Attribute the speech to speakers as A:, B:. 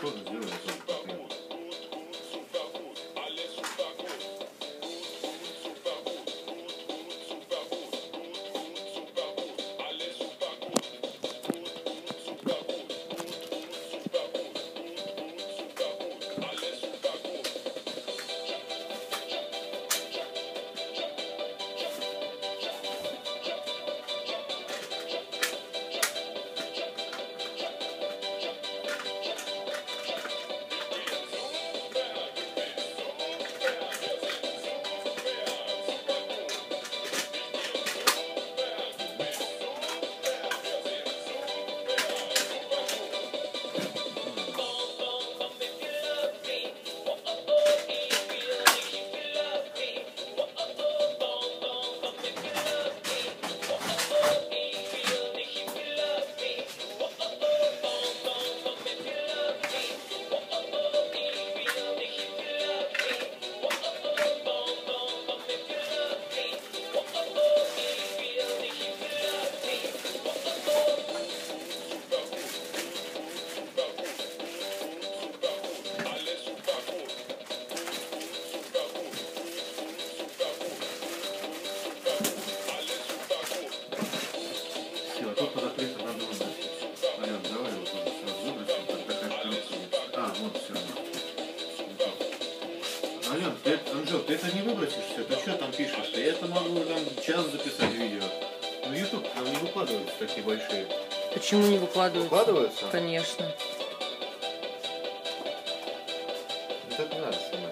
A: тоже сделали тоже коктейль. Все, а тут подогреть надо выбросить. Алён, давай его тоже сразу выбросим, тогда как количество. А, вот все. Алён, Анжел, ты это не выбросишь все? Ты что там пишешь-то? Я это могу там час записать видео. Ну, YouTube там не выкладываются такие большие.
B: Почему не выкладываются?
A: Выкладываются?
B: Конечно.
A: Ну, так не надо снимать.